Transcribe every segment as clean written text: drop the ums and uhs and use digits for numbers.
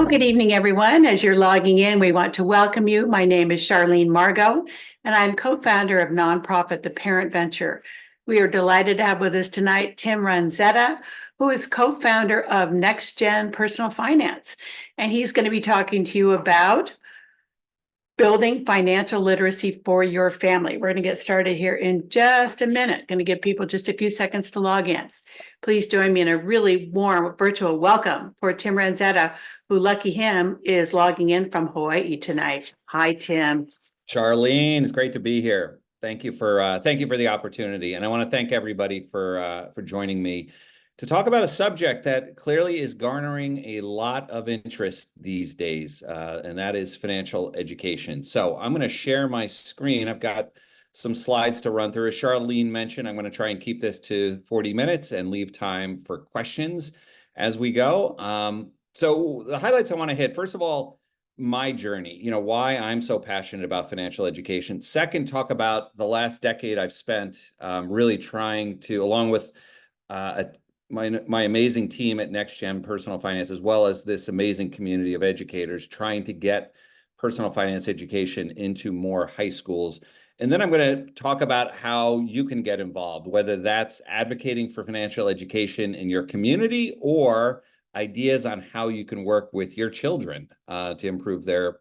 Well, good evening, everyone. As you're logging in, we want to welcome you. My name is Charlene Margot, and I'm co-founder of nonprofit The Parent Venture. We are delighted to have with us tonight Tim Ranzetta, who is co-founder of Next Gen Personal Finance. And he's going to be talking to you about building financial literacy for your family. We're going to get started here in just a minute. Going to give people just a few seconds to log in. Please join me in a really warm virtual welcome for Tim Ranzetta, who, lucky him, is logging in from Hawaii tonight. Hi, Tim. Charlene, it's great to be here. Thank you for the opportunity, and I want to thank everybody for joining me to talk about a subject that clearly is garnering a lot of interest these days, and that is financial education. So I'm going to share my screen. I've got some slides to run through. As Charlene mentioned, I'm going to try and keep this to 40 minutes and leave time for questions as we go. So the highlights I want to hit, first of all, my journey, why I'm so passionate about financial education. Second, talk about the last decade I've spent really trying to, along with my amazing team at Next Gen Personal Finance, as well as this amazing community of educators, trying to get personal finance education into more high schools. And then I'm going to talk about how you can get involved, whether that's advocating for financial education in your community or ideas on how you can work with your children to improve their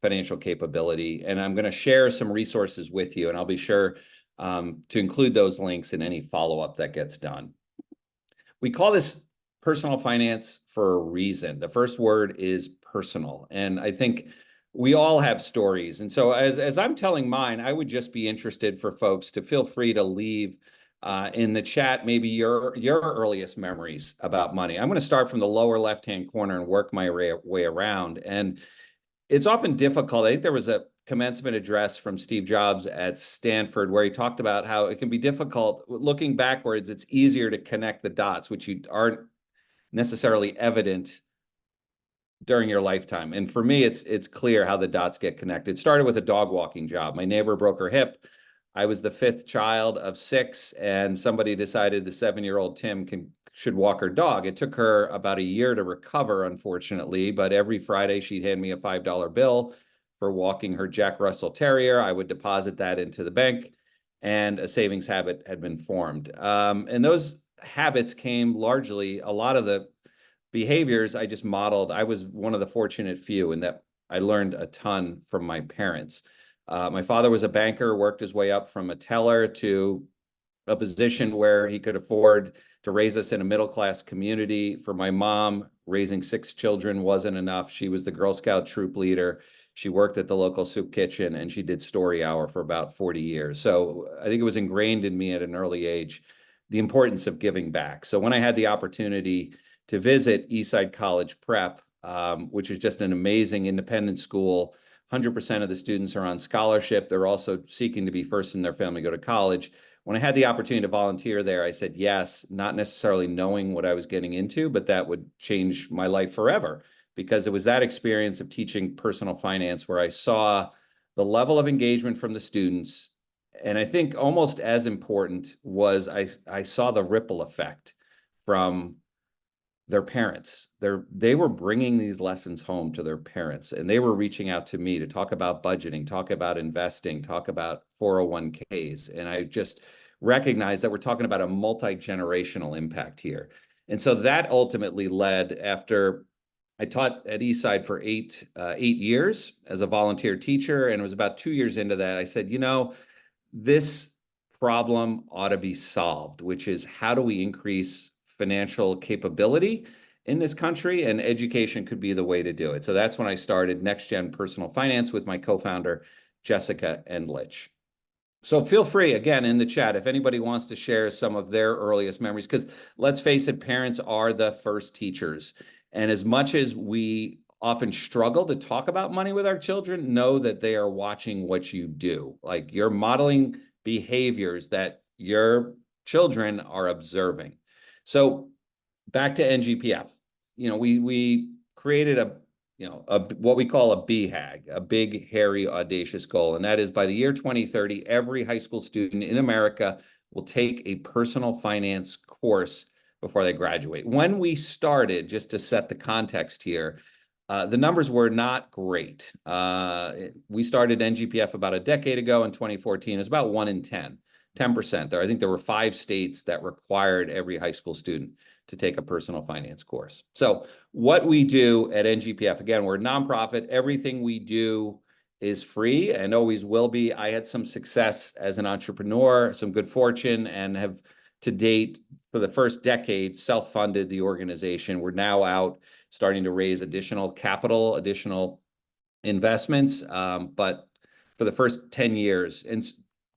financial capability. And I'm going to share some resources with you, and I'll be sure to include those links in any follow-up that gets done. We call this personal finance for a reason. The first word is personal, and I think we all have stories. And so as I'm telling mine, I would just be interested for folks to feel free to leave in the chat maybe your earliest memories about money. I'm going to start from the lower left-hand corner and work my way around. And it's often difficult. I think there was a commencement address from Steve Jobs at Stanford where he talked about how it can be difficult. Looking backwards, it's easier to connect the dots, which aren't necessarily evident during your lifetime. And for me, it's clear how the dots get connected. It started with a dog walking job. My neighbor broke her hip. I was the fifth child of six, and somebody decided the 7-year-old Tim should walk her dog. It took her about a year to recover, unfortunately, but every Friday she'd hand me a $5 bill for walking her Jack Russell Terrier. I would deposit that into the bank, and a savings habit had been formed. And those habits came largely, a lot of the behaviors I just modeled. I was one of the fortunate few in that I learned a ton from my parents. My father was a banker, worked his way up from a teller to a position where he could afford to raise us in a middle-class community. For my mom, raising 6 children wasn't enough. She was the Girl Scout troop leader. She worked at the local soup kitchen, and she did story hour for about 40 years. So I think it was ingrained in me at an early age, the importance of giving back. So when I had the opportunity to visit Eastside College Prep, which is just an amazing independent school, 100% of the students are on scholarship. They're also seeking to be first in their family to go to college. When I had the opportunity to volunteer there, I said yes, not necessarily knowing what I was getting into, but that would change my life forever, because it was that experience of teaching personal finance where I saw the level of engagement from the students. And I think almost as important was I saw the ripple effect from their parents. They were bringing these lessons home to their parents, and they were reaching out to me to talk about budgeting, talk about investing, talk about 401ks. And I just recognized that we're talking about a multi-generational impact here. And so that ultimately led, after I taught at Eastside for eight years as a volunteer teacher, and it was about 2 years into that, I said, this problem ought to be solved, which is how do we increase financial capability in this country, and education could be the way to do it. So that's when I started Next Gen Personal Finance with my co-founder, Jessica Endlich. So feel free, again, in the chat, if anybody wants to share some of their earliest memories, because let's face it, parents are the first teachers. And as much as we often struggle to talk about money with our children, know that they are watching what you do. Like, you're modeling behaviors that your children are observing. So back to NGPF, we created what we call a BHAG, a big, hairy, audacious goal. And that is, by the year 2030, every high school student in America will take a personal finance course before they graduate. When we started, just to set the context here, The numbers were not great. We started NGPF about a decade ago in 2014. It was about 1 in 10%. I think there were 5 states that required every high school student to take a personal finance course. So what we do at NGPF, again, we're a nonprofit. Everything we do is free and always will be. I had some success as an entrepreneur, some good fortune, and have to date, for the first decade, self-funded the organization. We're now out starting to raise additional capital, additional investments, but for the first 10 years. And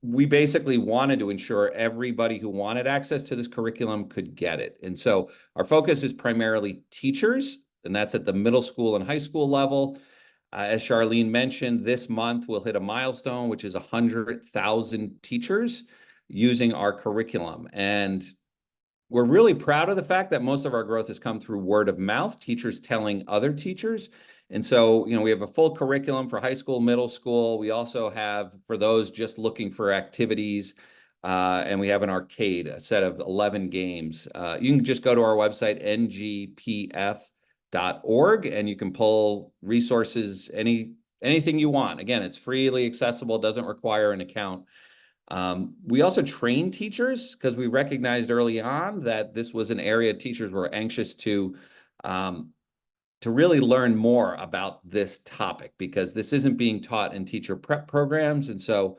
we basically wanted to ensure everybody who wanted access to this curriculum could get it. And so our focus is primarily teachers, and that's at the middle school and high school level. As Charlene mentioned, this month we'll hit a milestone, which is 100,000 teachers using our curriculum. And we're really proud of the fact that most of our growth has come through word of mouth, teachers telling other teachers. And so, we have a full curriculum for high school, middle school. We also have, for those just looking for activities, and we have an arcade, a set of 11 games. You can just go to our website, ngpf.org, and you can pull resources, anything you want. Again, it's freely accessible, doesn't require an account. We also train teachers because we recognized early on that this was an area teachers were anxious to really learn more about this topic, because this isn't being taught in teacher prep programs. And so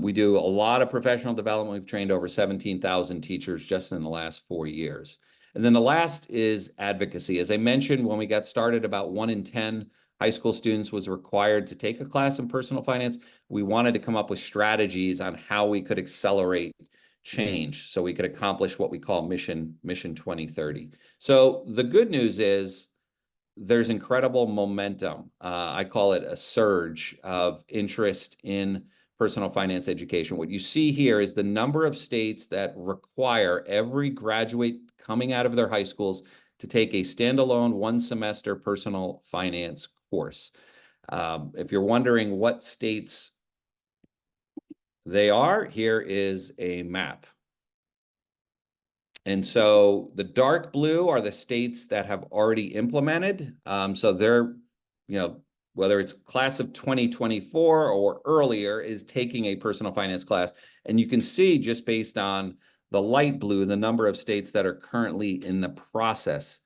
we do a lot of professional development. We've trained over 17,000 teachers just in the last 4 years. And then the last is advocacy. As I mentioned, when we got started, about 1 in 10 high school students was required to take a class in personal finance. We wanted to come up with strategies on how we could accelerate change so we could accomplish what we call Mission 2030. So the good news is there's incredible momentum. I call it a surge of interest in personal finance education. What you see here is the number of states that require every graduate coming out of their high schools to take a standalone 1-semester personal finance course. If you're wondering what states they are, here is a map. And so the dark blue are the states that have already implemented. So they're, whether it's class of 2024 or earlier, is taking a personal finance class. And you can see, just based on the light blue, the number of states that are currently in the process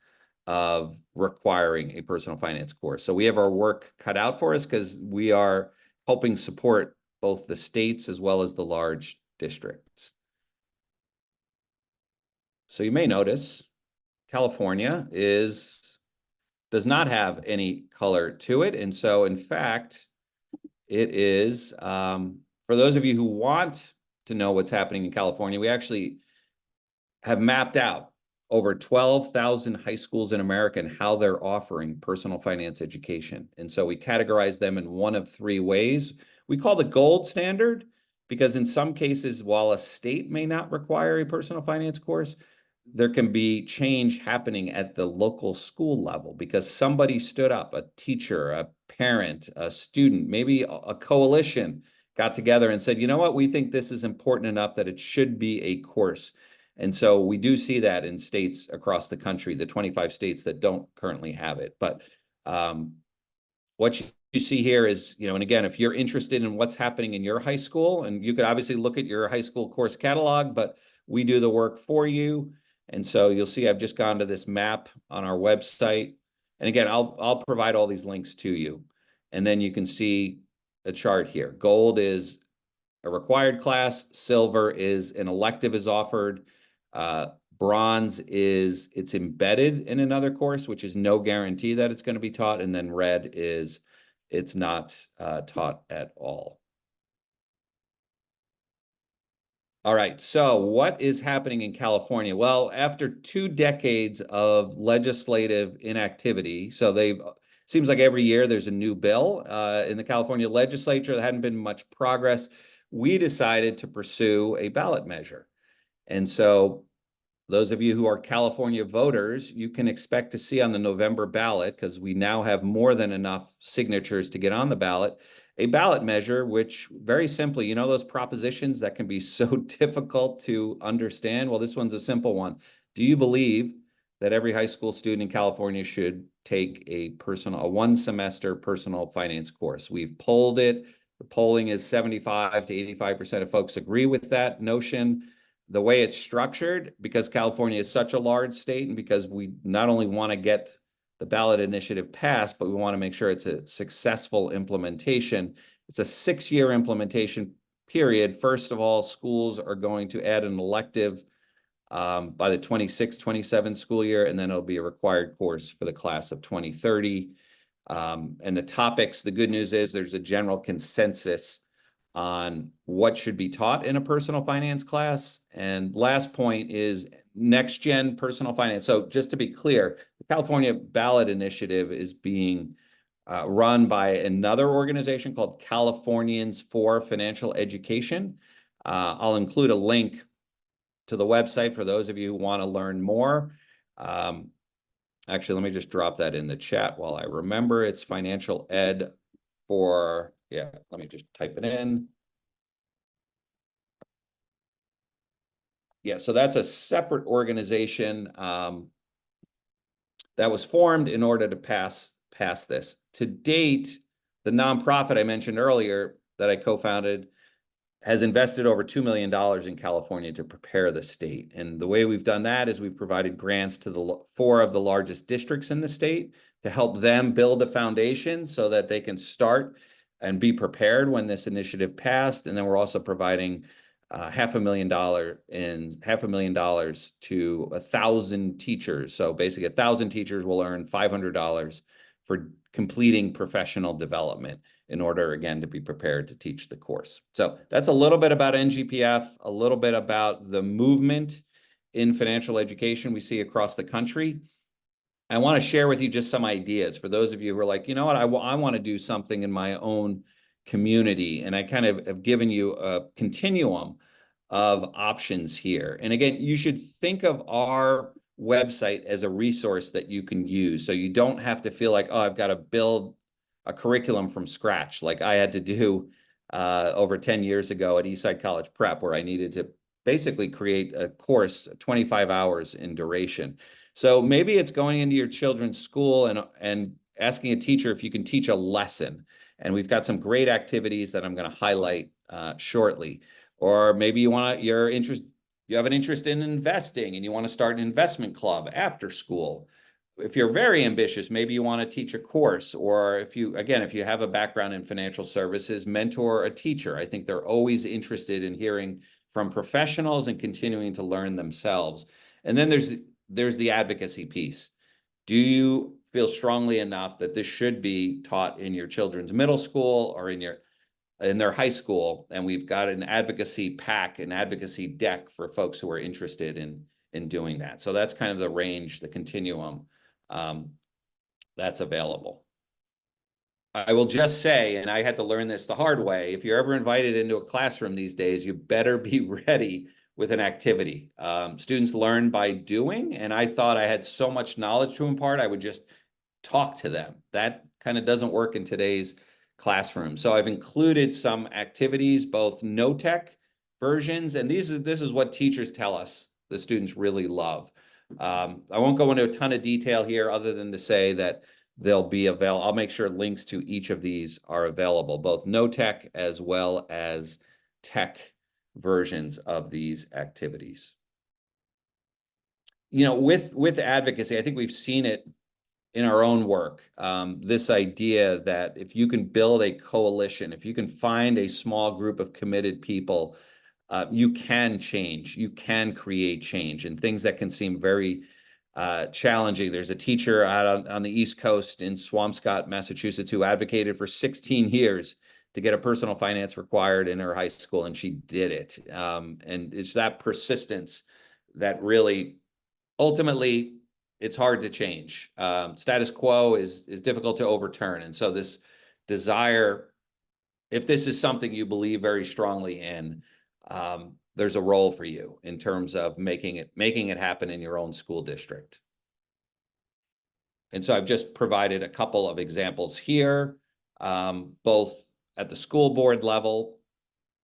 of requiring a personal finance course. So we have our work cut out for us, because we are helping support both the states as well as the large districts. So you may notice California does not have any color to it. And so, in fact, it is, for those of you who want to know what's happening in California, we actually have mapped out over 12,000 high schools in America and how they're offering personal finance education. And so we categorize them in one of 3 ways. We call the gold standard, because in some cases, while a state may not require a personal finance course, there can be change happening at the local school level, because somebody stood up, a teacher, a parent, a student, maybe a coalition got together and said, you know what, we think this is important enough that it should be a course. And so we do see that in states across the country, the 25 states that don't currently have it. But what you see here is, and again, if you're interested in what's happening in your high school, and you could obviously look at your high school course catalog, but we do the work for you. And so you'll see I've just gone to this map on our website. And again, I'll provide all these links to you. And then you can see a chart here. Gold is a required class. Silver is an elective is offered. Bronze is it's embedded in another course, which is no guarantee that it's going to be taught. And then red is it's not taught at all. All right, so what is happening in California? Well, after 2 decades of legislative inactivity, so seems like every year there's a new bill in the California legislature. There hadn't been much progress. We decided to pursue a ballot measure. And so those of you who are California voters, you can expect to see on the November ballot, because we now have more than enough signatures to get on the ballot, a ballot measure, which very simply, those propositions that can be so difficult to understand? Well, this one's a simple one. Do you believe that every high school student in California should take a one-semester personal finance course. We've polled it. The polling is 75 to 85% of folks agree with that notion. The way it's structured, because California is such a large state and because we not only want to get the ballot initiative passed, but we want to make sure it's a successful implementation. It's a 6-year implementation period. First of all, schools are going to add an elective by the 26-27 school year, and then it'll be a required course for the class of 2030. And the topics, the good news is there's a general consensus on what should be taught in a personal finance class. And last point is next gen personal finance. So just to be clear, the California ballot initiative is being run by another organization called Californians for Financial Education. I'll include a link to the website for those of you who want to learn more. Actually, let me just drop that in the chat while I remember. It's financial ed for, yeah, let me just type it in. Yeah, so that's a separate organization that was formed in order to pass this. To date, the nonprofit I mentioned earlier that I co-founded has invested over $2 million in California to prepare the state. And the way we've done that is we've provided grants to the 4 of the largest districts in the state to help them build a foundation so that they can start and be prepared when this initiative passed. And then we're also providing $500,000 to 1,000 teachers. So basically 1,000 teachers will earn $500 for completing professional development in order, again, to be prepared to teach the course. So that's a little bit about NGPF, a little bit about the movement in financial education we see across the country. I want to share with you just some ideas for those of you who are like, you know what, I want to do something in my own community. And I kind of have given you a continuum of options here. And again, you should think of our website as a resource that you can use. So you don't have to feel like, oh, I've got to build a curriculum from scratch like I had to do over 10 years ago at Eastside College Prep, where I needed to basically create a course 25 hours in duration. So maybe it's going into your children's school and asking a teacher if you can teach a lesson. And we've got some great activities that I'm going to highlight shortly. Or maybe you have an interest in investing and you want to start an investment club after school. If you're very ambitious, maybe you want to teach a course, or if you have a background in financial services, mentor a teacher. I think they're always interested in hearing from professionals and continuing to learn themselves. And then there's the advocacy piece. Do you feel strongly enough that this should be taught in your children's middle school or in their high school? And we've got an advocacy pack, an advocacy deck for folks who are interested in doing that. So that's kind of the range, the continuum that's available. I will just say, and I had to learn this the hard way, if you're ever invited into a classroom these days, you better be ready with an activity. Students learn by doing, and I thought I had so much knowledge to impart, I would just talk to them. That kind of doesn't work in today's classroom. So I've included some activities, both no-tech versions, and this is what teachers tell us the students really love. I won't go into a ton of detail here other than to say that they'll be available. I'll make sure links to each of these are available, both no-tech as well as tech versions of these activities. You know, with advocacy, I think we've seen it in our own work, this idea that if you can build a coalition, if you can find a small group of committed people, you can change, you can create change, and things that can seem very challenging. There's a teacher out on the East Coast in Swampscott, Massachusetts, who advocated for 16 years to get a personal finance required in her high school, and she did it. And it's that persistence that really, ultimately, it's hard to change. Status quo is difficult to overturn. And so this desire, if this is something you believe very strongly in, there's a role for you in terms of making it happen in your own school district. And so I've just provided a couple of examples here, both at the school board level,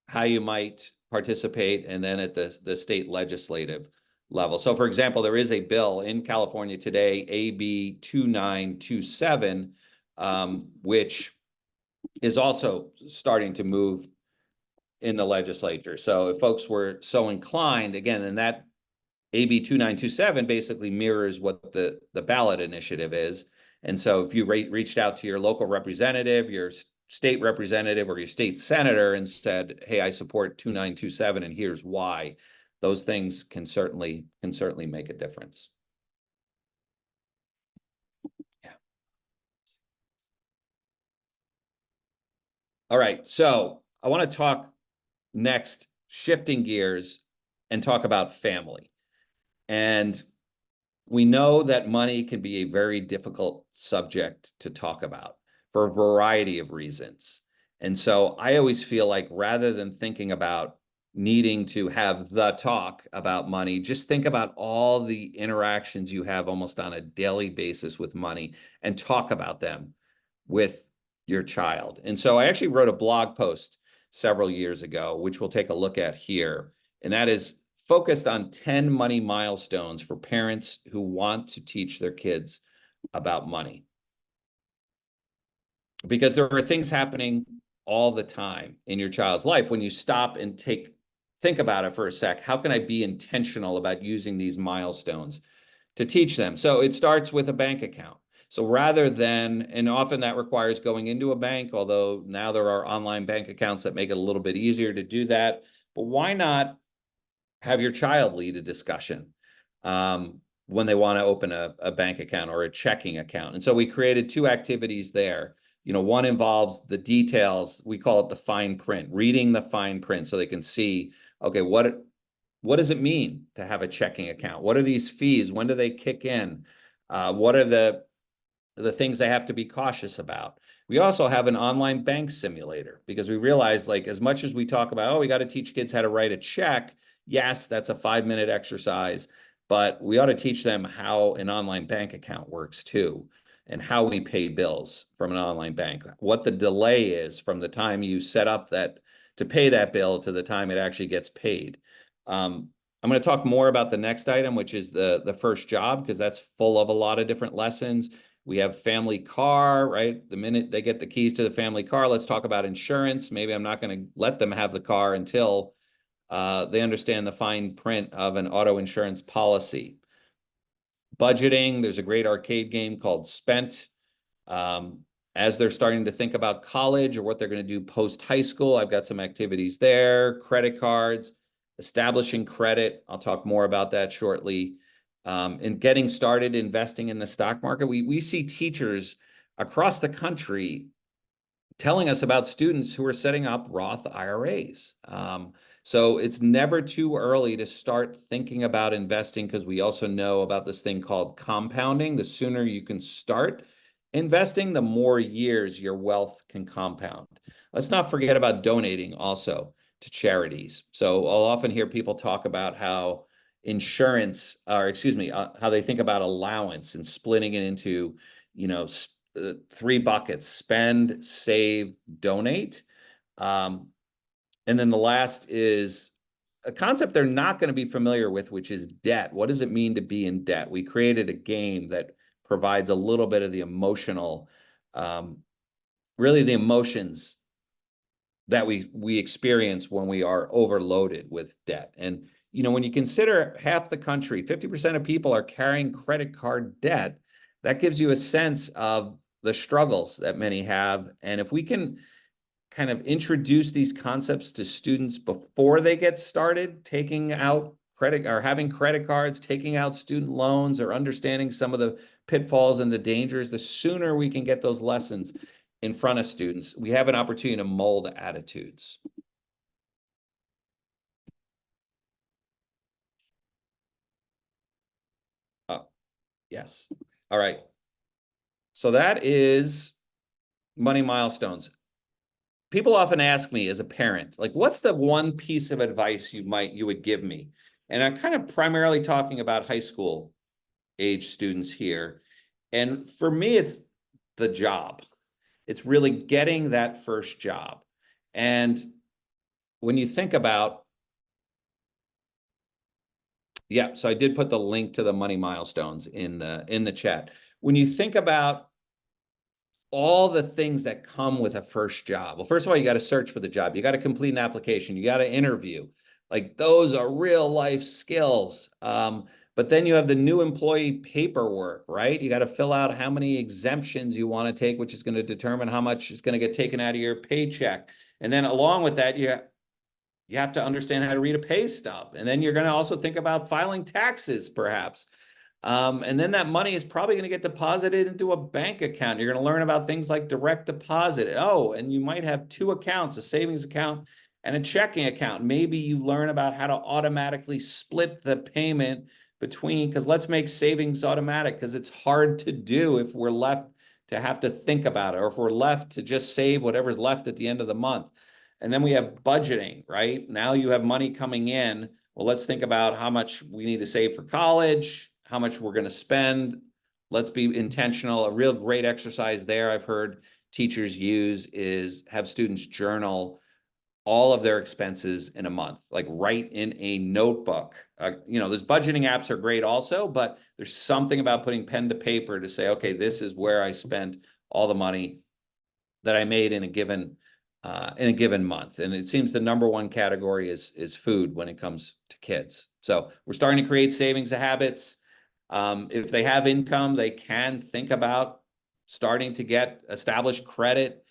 how you might participate, and then at the state legislative level. So for example, there is a bill in California today, AB 2927, which is also starting to move in the legislature. So if folks were so inclined, again, and that AB 2927 basically mirrors what the ballot initiative is. And so if you reached out to your local representative, your state representative, or your state senator and said, hey, I support 2927 and here's why, those things can certainly make a difference. Yeah. All right, so I want to talk next, shifting gears, and talk about family. And we know that money can be a very difficult subject to talk about for a variety of reasons. And so I always feel like rather than thinking about needing to have the talk about money, just think about all the interactions you have almost on a daily basis with money and talk about them with your child. And so I actually wrote a blog post several years ago, which we'll take a look at here. And that is focused on 10 money milestones for parents who want to teach their kids about money. Because there are things happening all the time in your child's life when you stop and think about it for a sec. How can I be intentional about using these milestones to teach them? So it starts with a bank account. So rather than, and often that requires going into a bank, although now there are online bank accounts that make it a little bit easier to do that. But why not have your child lead a discussion when they want to open a bank account or a checking account? And so we created two activities there. One involves the details. We call it the fine print, reading the fine print so they can see, okay, what does it mean to have a checking account? What are these fees? When do they kick in? What are the things they have to be cautious about? We also have an online bank simulator because we realize, like, as much as we talk about, oh, we got to teach kids how to write a check. Yes, that's a 5-minute exercise, but we ought to teach them how an online bank account works too, and how we pay bills from an online bank, what the delay is from the time you set up that to pay that bill to the time it actually gets paid. I'm going to talk more about the next item, which is the first job, because that's full of a lot of different lessons. We have family car, right? The minute they get the keys to the family car, let's talk about insurance. Maybe I'm not going to let them have the car until they understand the fine print of an auto insurance policy. Budgeting, there's a great arcade game called Spent. As they're starting to think about college or what they're going to do post high school, I've got some activities there. Credit cards, establishing credit. I'll talk more about that shortly. And getting started investing in the stock market. We see teachers across the country telling us about students who are setting up Roth IRAs. So it's never too early to start thinking about investing, because we also know about this thing called compounding. The sooner you can start investing, the more years your wealth can compound. Let's not forget about donating also to charities. So I'll often hear people talk about how insurance, or excuse me, how they think about allowance and splitting it into, 3 buckets: spend, save, donate. And then the last is a concept they're not going to be familiar with, which is debt. What does it mean to be in debt? We created a game that provides a little bit of the emotional, really the emotions that we experience when we are overloaded with debt. And, when you consider half the country, 50% of people are carrying credit card debt, that gives you a sense of the struggles that many have. And if we can kind of introduce these concepts to students before they get started taking out credit or having credit cards, taking out student loans, or understanding some of the pitfalls and the dangers, the sooner we can get those lessons in front of students, we have an opportunity to mold attitudes. Yes. All right. So that is money milestones. People often ask me as a parent, like, what's the one piece of advice you would give me? And I'm kind of primarily talking about high school age students here. And for me, it's the job. It's really getting that first job. And when you think about Yeah, so I did put the link to the money milestones in the chat. When you think about all the things that come with a first job. Well, first of all, you got to search for the job. You got to complete an application. You got to interview. Like those are real life skills. But then you have the new employee paperwork, right? You got to fill out how many exemptions you want to take, which is going to determine how much is going to get taken out of your paycheck. And then along with that, you have to understand how to read a pay stub. And then you're going to also think about filing taxes, perhaps. And then that money is probably going to get deposited into a bank account. You're going to learn about things like direct deposit. Oh, and you might have two accounts, a savings account and a checking account. Maybe you learn about how to automatically split the payment between, because let's make savings automatic, because it's hard to do if we're left to have to think about it, or if we're left to just save whatever's left at the end of the month. And then we have budgeting, right? Now you have money coming in. Well, let's think about how much we need to save for college, how much we're going to spend. Let's be intentional. A real great exercise there I've heard teachers use is have students journal all of their expenses in a month, like write in a notebook. Those budgeting apps are great also, but there's something about putting pen to paper to say, okay, this is where I spent all the money that I made in a given month. And it seems the number one category is food when it comes to kids. So we're starting to create savings habits. If they have income, they can think about starting to get established credit.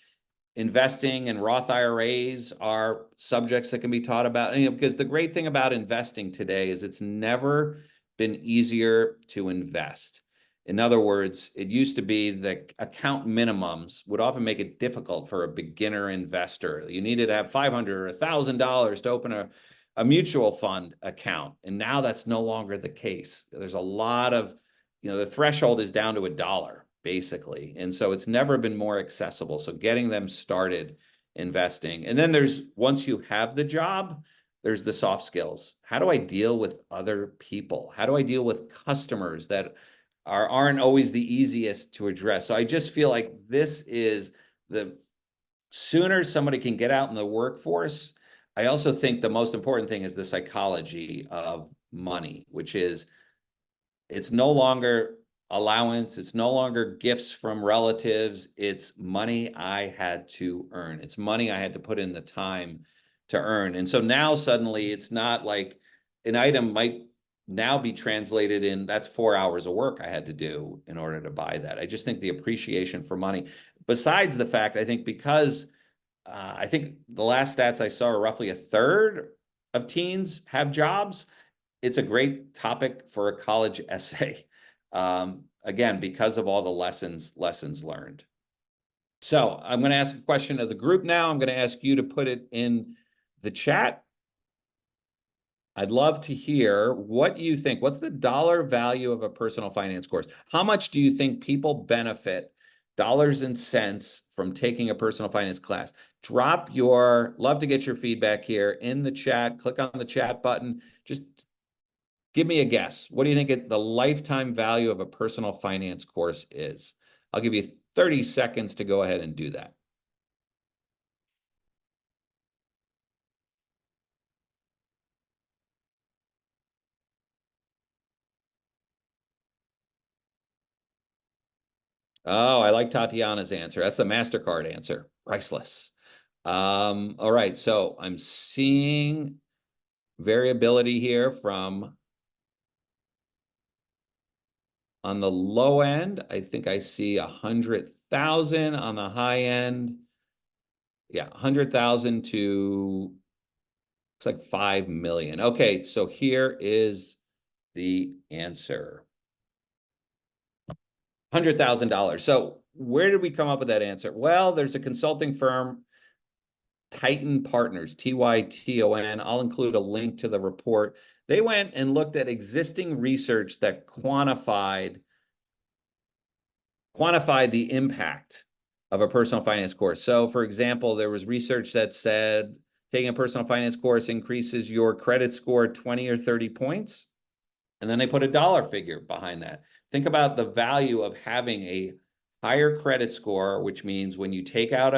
Investing and Roth IRAs are subjects that can be taught about. Because the great thing about investing today is it's never been easier to invest. In other words, it used to be the account minimums would often make it difficult for a beginner investor. You needed to have $500 or $1,000 to open a mutual fund account. And now that's no longer the case. There's a lot of, the threshold is down to $1, basically. And so it's never been more accessible. So getting them started investing. And then once you have the job, there's the soft skills. How do I deal with other people? How do I deal with customers that aren't always the easiest to address? So I just feel like this is the sooner somebody can get out in the workforce. I also think the most important thing is the psychology of money, which is it's no longer allowance. It's no longer gifts from relatives. It's money I had to earn. It's money I had to put in the time to earn. And so now suddenly it's not like an item might now be translated in that's 4 hours of work I had to do in order to buy that. I just think the appreciation for money, besides the fact, I think because I think the last stats I saw are roughly a third of teens have jobs. It's a great topic for a college essay. Again, because of all the lessons learned. So I'm going to ask a question of the group now. I'm going to ask you to put it in the chat. I'd love to hear what you think. What's the dollar value of a personal finance course? How much do you think people benefit, dollars and cents, from taking a personal finance class? Love to get your feedback here in the chat. Click on the chat button. Just give me a guess. What do you think the lifetime value of a personal finance course is? I'll give you 30 seconds to go ahead and do that. Oh, I like Tatiana's answer. That's the MasterCard answer. Priceless. All right, so I'm seeing variability here from on the low end. I think I see 100,000 on the high end. Yeah, 100,000 to looks like 5 million. Okay, so here is the answer. $100,000. So where did we come up with that answer? Well, there's a consulting firm, Titan Partners, Tyton. I'll include a link to the report. They went and looked at existing research that quantified the impact of a personal finance course. So for example, there was research that said taking a personal finance course increases your credit score 20 or 30 points. And then they put a dollar figure behind that. Think about the value of having a higher credit score, which means when you take out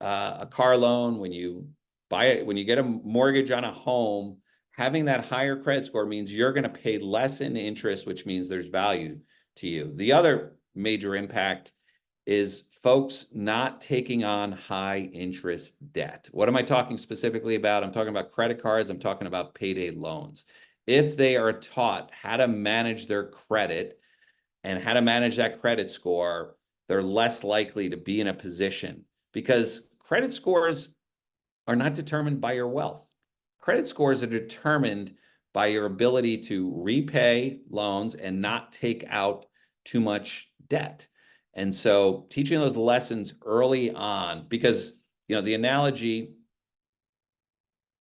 a car loan, when you get a mortgage on a home, having that higher credit score means you're going to pay less in interest, which means there's value to you. The other major impact is folks not taking on high interest debt. What am I talking specifically about? I'm talking about credit cards. I'm talking about payday loans. If they are taught how to manage their credit and how to manage that credit score, they're less likely to be in a position, because credit scores are not determined by your wealth. Credit scores are determined by your ability to repay loans and not take out too much debt. And so teaching those lessons early on, because, the analogy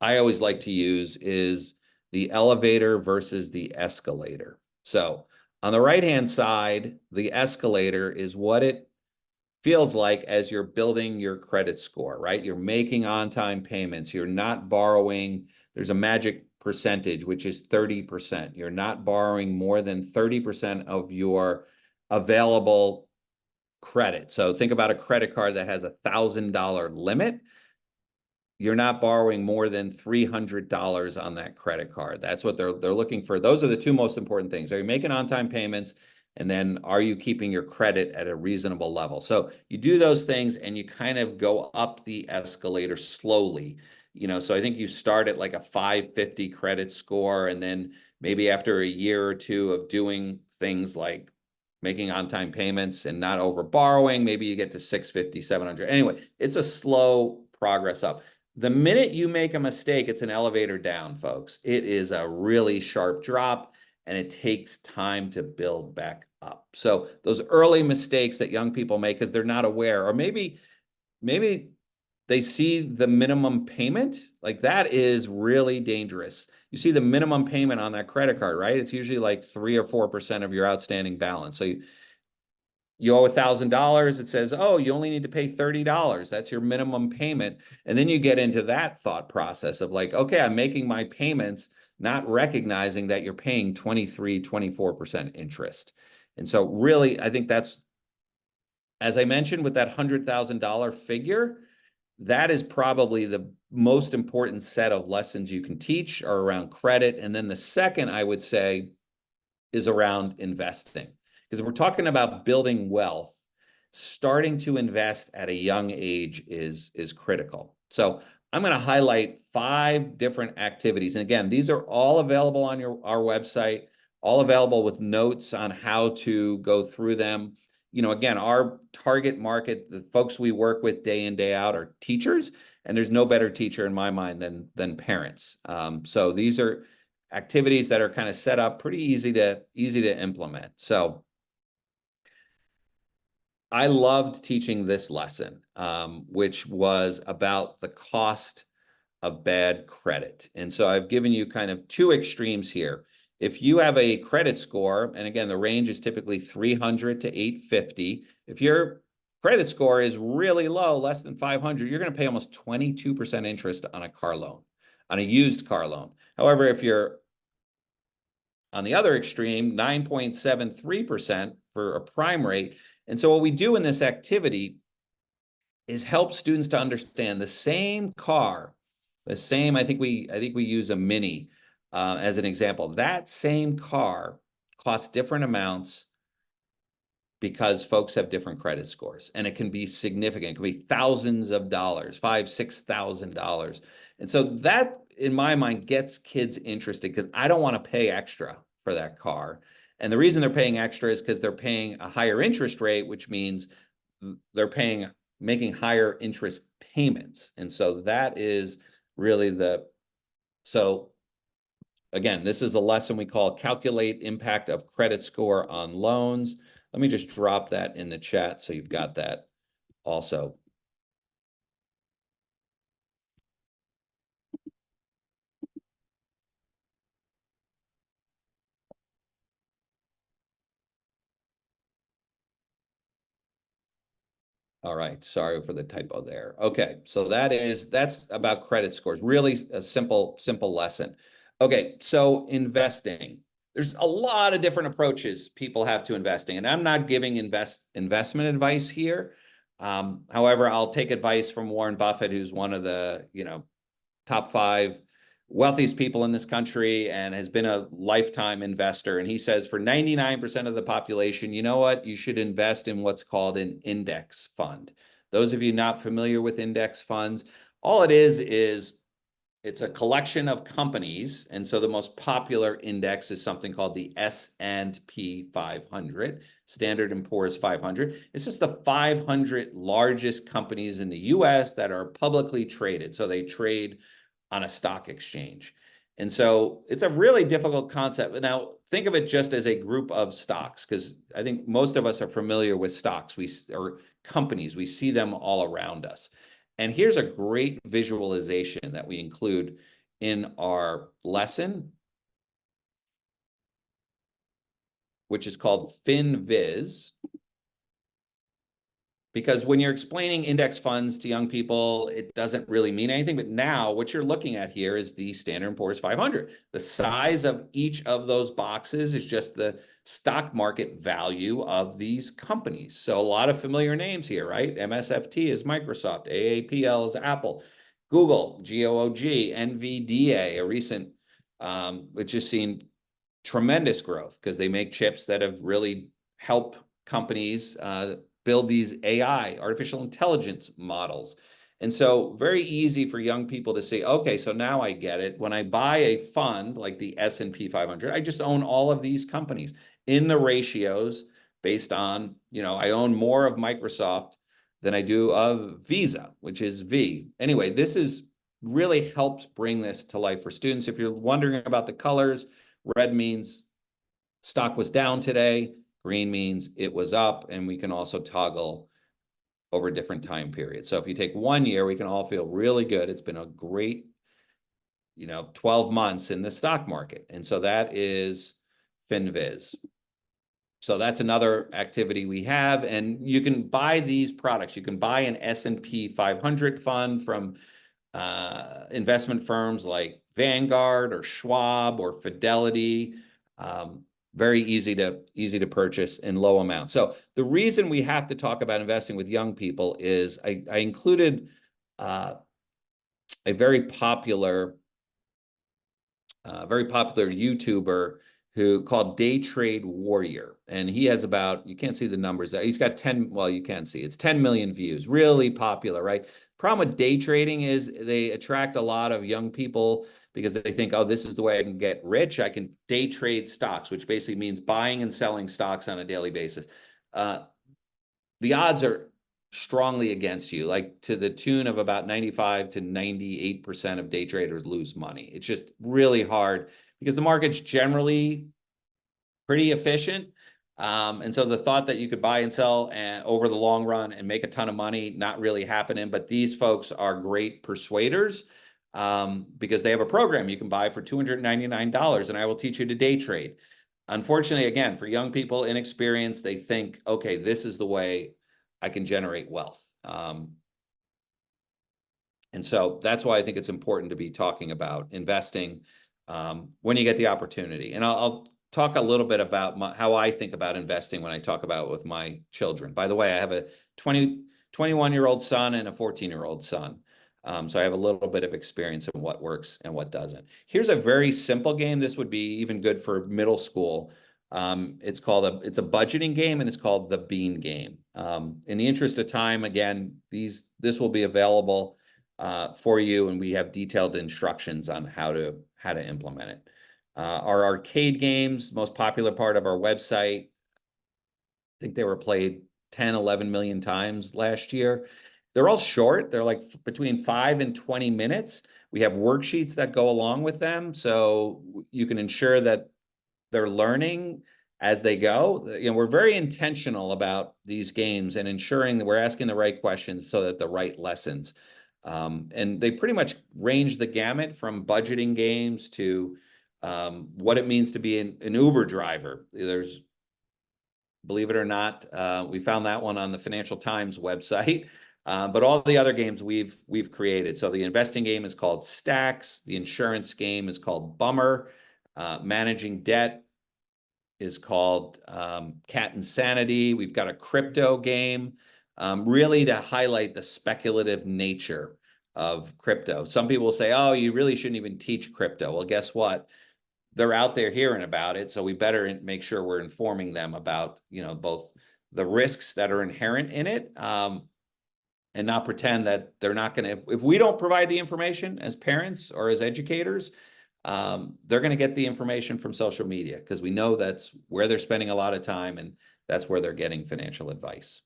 I always like to use is the elevator versus the escalator. So on the right-hand side, the escalator is what it feels like as you're building your credit score, right? You're making on-time payments. You're not borrowing. There's a magic percentage, which is 30%. You're not borrowing more than 30% of your available credit. So think about a credit card that has $1,000 limit. You're not borrowing more than $300 on that credit card. That's what they're looking for. Those are the two most important things. Are you making on-time payments? And then are you keeping your credit at a reasonable level? So you do those things and you kind of go up the escalator slowly. So I think you start at like a 550 credit score, and then maybe after a year or two of doing things like making on-time payments and not over borrowing, maybe you get to 650, 700. Anyway, it's a slow progress up. The minute you make a mistake, it's an elevator down, folks. It is a really sharp drop, and it takes time to build back up. So those early mistakes that young people make because they're not aware, or maybe they see the minimum payment, like that is really dangerous. You see the minimum payment on that credit card, right? It's usually like 3 or 4% of your outstanding balance. So you owe $1,000. It says, oh, you only need to pay $30. That's your minimum payment. And then you get into that thought process of like, okay, I'm making my payments, not recognizing that you're paying 23, 24% interest. And so really, I think that's, as I mentioned, with that $100,000 figure, that is probably the most important set of lessons you can teach are around credit. And then the second, I would say, is around investing. Because if we're talking about building wealth, starting to invest at a young age is critical. So I'm going to highlight 5 different activities. And again, these are all available on our website, all available with notes on how to go through them. Again, our target market, the folks we work with day in, day out, are teachers, and there's no better teacher in my mind than parents. So these are activities that are kind of set up pretty easy to implement. So I loved teaching this lesson, which was about the cost of bad credit. And so I've given you kind of 2 extremes here. If you have a credit score, and again, the range is typically 300 to 850. If your credit score is really low, less than 500, you're going to pay almost 22% interest on a car loan, on a used car loan. However, if you're on the other extreme, 9.73% for a prime rate. And so what we do in this activity is help students to understand the same car, I think we use a Mini as an example. That same car costs different amounts because folks have different credit scores, and it can be significant. It can be thousands of dollars, $5,000, $6,000. And so that, in my mind, gets kids interested, because I don't want to pay extra for that car. And the reason they're paying extra is because they're paying a higher interest rate, which means they're making higher interest payments. And so that is really so again, this is a lesson we call Calculate Impact of Credit Score on Loans. Let me just drop that in the chat so you've got that also. All right, sorry for the typo there. Okay, so that's about credit scores. Really a simple lesson. Okay, so investing. There's a lot of different approaches people have to investing, and I'm not giving investment advice here. However, I'll take advice from Warren Buffett, who's one of the top 5 wealthiest people in this country and has been a lifetime investor. And he says for 99% of the population, you know what? You should invest in what's called an index fund. Those of you not familiar with index funds, all it is it's a collection of companies. And so the most popular index is something called the S&P 500, Standard & Poor's 500. It's just the 500 largest companies in the US that are publicly traded. So they trade on a stock exchange. And so it's a really difficult concept. Now, think of it just as a group of stocks, because I think most of us are familiar with stocks or companies. We see them all around us. And here's a great visualization that we include in our lesson, which is called FinViz. Because when you're explaining index funds to young people, it doesn't really mean anything. But now what you're looking at here is the Standard & Poor's 500. The size of each of those boxes is just the stock market value of these companies. So a lot of familiar names here, right? MSFT is Microsoft, AAPL is Apple, Google, GOOG, NVDA, a recent, which has seen tremendous growth because they make chips that have really helped companies build these AI, artificial intelligence models. And so very easy for young people to say, okay, so now I get it. When I buy a fund like the S&P 500, I just own all of these companies in the ratios based on, I own more of Microsoft than I do of Visa, which is V. Anyway, this is really helps bring this to life for students. If you're wondering about the colors, red means stock was down today. Green means it was up, and we can also toggle over different time periods. So if you take 1 year, we can all feel really good. It's been a great, 12 months in the stock market. And so that is FinViz. So that's another activity we have. And you can buy these products. You can buy an S&P 500 fund from investment firms like Vanguard or Schwab or Fidelity. Very easy to purchase in low amounts. So the reason we have to talk about investing with young people is I included a very popular YouTuber who called Day Trade Warrior. And he has about, you can't see the numbers, he's got 10, well, you can see, it's 10 million views, really popular, right? Problem with day trading is they attract a lot of young people because they think, oh, this is the way I can get rich. I can day trade stocks, which basically means buying and selling stocks on a daily basis. The odds are strongly against you, like to the tune of about 95 to 98% of day traders lose money. It's just really hard because the market's generally pretty efficient. And so the thought that you could buy and sell over the long run and make a ton of money, not really happening. But these folks are great persuaders because they have a program you can buy for $299, and I will teach you to day trade. Unfortunately, again, for young people inexperienced, they think, okay, this is the way I can generate wealth. And so that's why I think it's important to be talking about investing when you get the opportunity. And I'll talk a little bit about how I think about investing when I talk about it with my children. By the way, I have a 21-year-old son and a 14-year-old son. So I have a little bit of experience in what works and what doesn't. Here's a very simple game. This would be even good for middle school. It's a budgeting game, and it's called the Bean Game. In the interest of time, again, this will be available for you, and we have detailed instructions on how to implement it. Our arcade games, most popular part of our website, I think they were played 10, 11 million times last year. They're all short. They're like between 5 and 20 minutes. We have worksheets that go along with them, so you can ensure that they're learning as they go. We're very intentional about these games and ensuring that we're asking the right questions so that the right lessons. And they pretty much range the gamut from budgeting games to what it means to be an Uber driver. There's, believe it or not, we found that one on the Financial Times website. But all the other games we've created. So the investing game is called Stacks. The insurance game is called Bummer. Managing debt is called Cat Insanity. We've got a crypto game, really to highlight the speculative nature of crypto. Some people say, oh, you really shouldn't even teach crypto. Well, guess what? They're out there hearing about it, so we better make sure we're informing them about, both the risks that are inherent in it, and not pretend that they're not going to. If we don't provide the information as parents or as educators, they're going to get the information from social media, because we know that's where they're spending a lot of time, and that's where they're getting financial advice.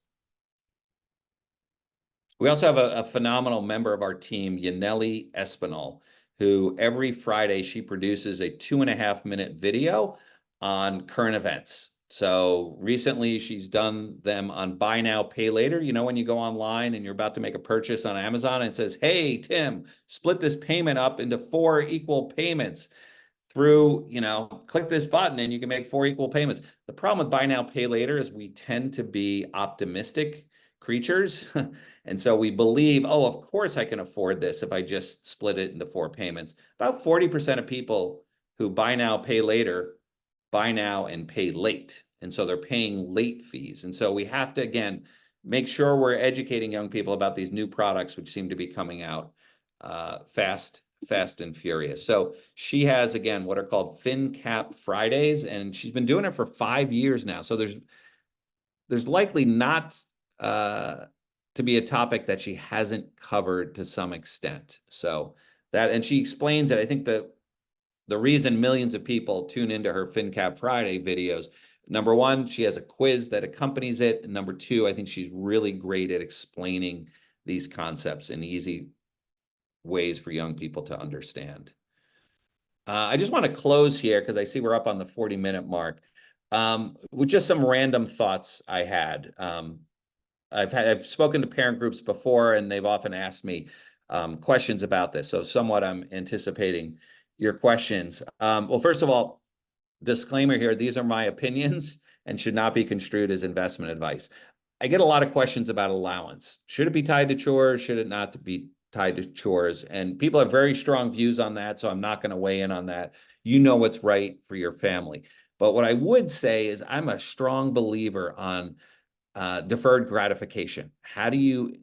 We also have a phenomenal member of our team, Yaneli Espinal, who every Friday she produces a 2.5-minute video on current events. So recently she's done them on buy now, pay later. When you go online and you're about to make a purchase on Amazon and it says, hey, Tim, split this payment up into 4 equal payments through, click this button and you can make 4 equal payments. The problem with buy now, pay later is we tend to be optimistic creatures. And so we believe, oh, of course I can afford this if I just split it into 4 payments. About 40% of people who buy now, pay later, buy now and pay late. And so they're paying late fees. And so we have to, again, make sure we're educating young people about these new products, which seem to be coming out fast and furious. So she has, again, what are called FinCap Fridays, and she's been doing it for 5 years now. So there's likely not to be a topic that she hasn't covered to some extent. So that, and she explains it. I think the reason millions of people tune into her FinCap Friday videos, number one, she has a quiz that accompanies it. And number two, I think she's really great at explaining these concepts in easy ways for young people to understand. I just want to close here because I see we're up on the 40-minute mark with just some random thoughts I had. I've spoken to parent groups before, and they've often asked me questions about this. So somewhat I'm anticipating your questions. Well, first of all, disclaimer here, these are my opinions and should not be construed as investment advice. I get a lot of questions about allowance. Should it be tied to chores? Should it not be tied to chores? And people have very strong views on that, so I'm not going to weigh in on that. You know what's right for your family. But what I would say is I'm a strong believer on deferred gratification. How do you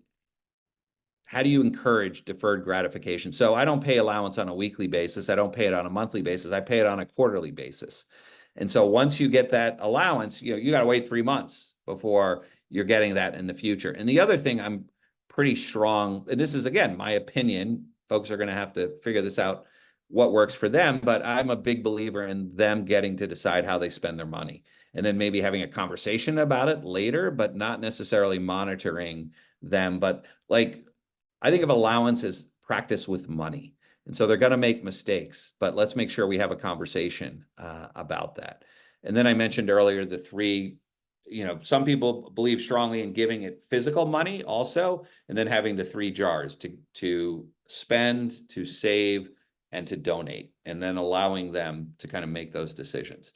encourage deferred gratification? So I don't pay allowance on a weekly basis. I don't pay it on a monthly basis. I pay it on a quarterly basis. And so once you get that allowance, you got to wait 3 months before you're getting that in the future. And the other thing I'm pretty strong, and this is, again, my opinion, folks are going to have to figure this out, what works for them, but I'm a big believer in them getting to decide how they spend their money. And then maybe having a conversation about it later, but not necessarily monitoring them. But I think of allowance as practice with money. And so they're going to make mistakes, but let's make sure we have a conversation about that. And then I mentioned earlier the 3, some people believe strongly in giving it physical money also, and then having the 3 jars to spend, to save, and to donate, and then allowing them to kind of make those decisions.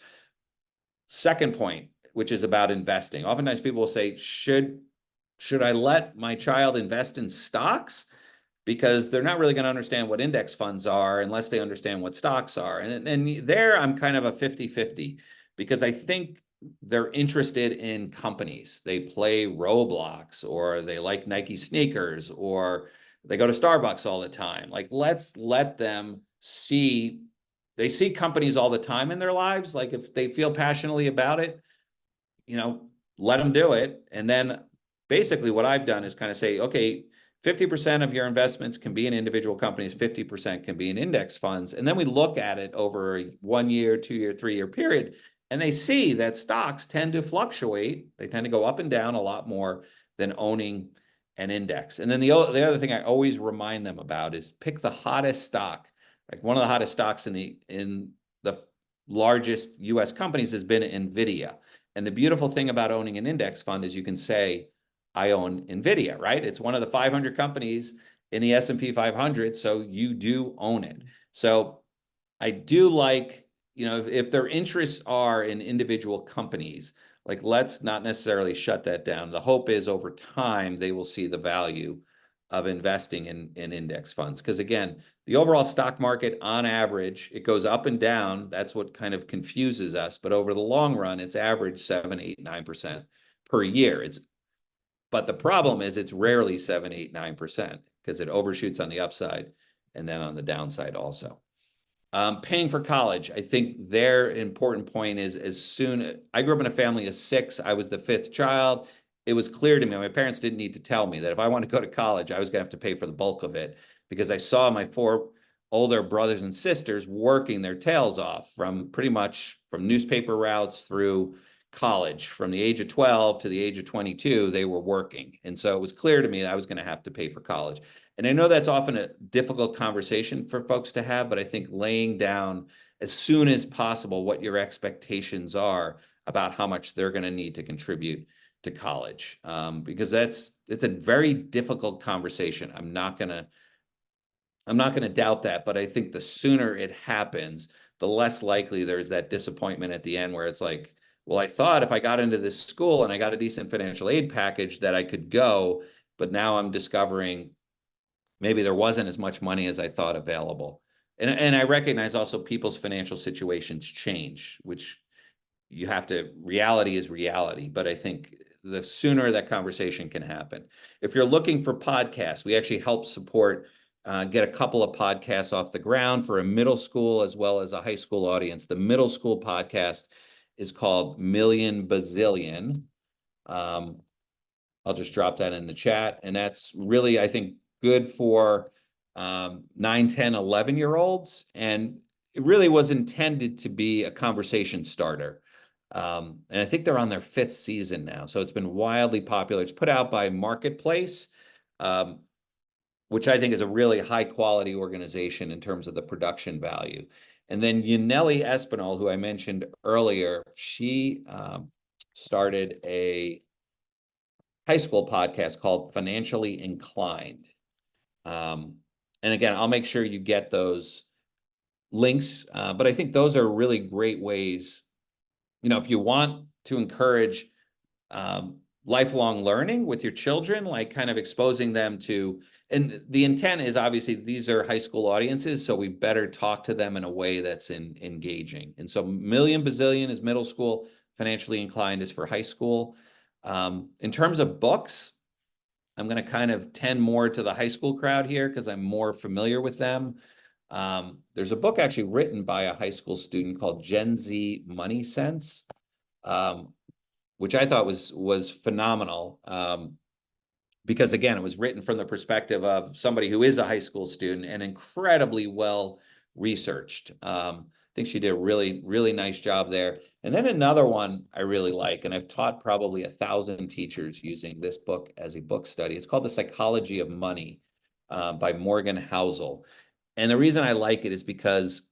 Second point, which is about investing. Oftentimes people will say, should I let my child invest in stocks? Because they're not really going to understand what index funds are unless they understand what stocks are. And there I'm kind of a 50-50, because I think they're interested in companies. They play Roblox, or they like Nike sneakers, or they go to Starbucks all the time. Let's let them see. They see companies all the time in their lives. If they feel passionately about it, let them do it. And then basically what I've done is kind of say, okay, 50% of your investments can be in individual companies, 50% can be in index funds. And then we look at it over a 1 year, 2 year, 3 year period, and they see that stocks tend to fluctuate. They tend to go up and down a lot more than owning an index. And then the other thing I always remind them about is pick the hottest stock. One of the hottest stocks in the largest US companies has been NVIDIA. And the beautiful thing about owning an index fund is you can say, I own NVIDIA, right? It's one of the 500 companies in the S&P 500, so you do own it. So I do like, if their interests are in individual companies, let's not necessarily shut that down. The hope is over time, they will see the value of investing in index funds. Because again, the overall stock market on average, it goes up and down. That's what kind of confuses us. But over the long run, it's average 7, 8, 9% per year. But the problem is it's rarely 7, 8, 9%, because it overshoots on the upside and then on the downside also. Paying for college, I think their important point is I grew up in a family of 6. I was the 5th child. It was clear to me, my parents didn't need to tell me that if I wanted to go to college, I was going to have to pay for the bulk of it, because I saw my 4 older brothers and sisters working their tails off from newspaper routes through college. From the age of 12 to the age of 22, they were working. And so it was clear to me that I was going to have to pay for college. And I know that's often a difficult conversation for folks to have, but I think laying down as soon as possible what your expectations are about how much they're going to need to contribute to college, because it's a very difficult conversation. I'm not going to doubt that, but I think the sooner it happens, the less likely there's that disappointment at the end where it's like, well, I thought if I got into this school and I got a decent financial aid package that I could go, but now I'm discovering maybe there wasn't as much money as I thought available. And I recognize also people's financial situations change, which reality is reality, but I think the sooner that conversation can happen. If you're looking for podcasts, we actually help support, get a couple of podcasts off the ground for a middle school as well as a high school audience. The middle school podcast is called Million Bazillion. I'll just drop that in the chat. And that's really, I think, good for 9, 10, 11-year-olds. And it really was intended to be a conversation starter. And I think they're on their 5th season now. So it's been wildly popular. It's put out by Marketplace, which I think is a really high quality organization in terms of the production value. And then Yaneli Espinal, who I mentioned earlier, she started a high school podcast called Financially Inclined. And again, I'll make sure you get those links. But I think those are really great ways, if you want to encourage lifelong learning with your children, like kind of exposing them to, and the intent is obviously these are high school audiences, so we better talk to them in a way that's engaging. And so Million Bazillion is middle school, Financially Inclined is for high school. In terms of books, I'm going to kind of tend more to the high school crowd here because I'm more familiar with them. There's a book actually written by a high school student called Gen Z Money Sense, which I thought was phenomenal, because again, it was written from the perspective of somebody who is a high school student and incredibly well researched. I think she did a really, really nice job there. And then another one I really like, and I've taught probably 1,000 teachers using this book as a book study. It's called The Psychology of Money, by Morgan Housel. And the reason I like it is because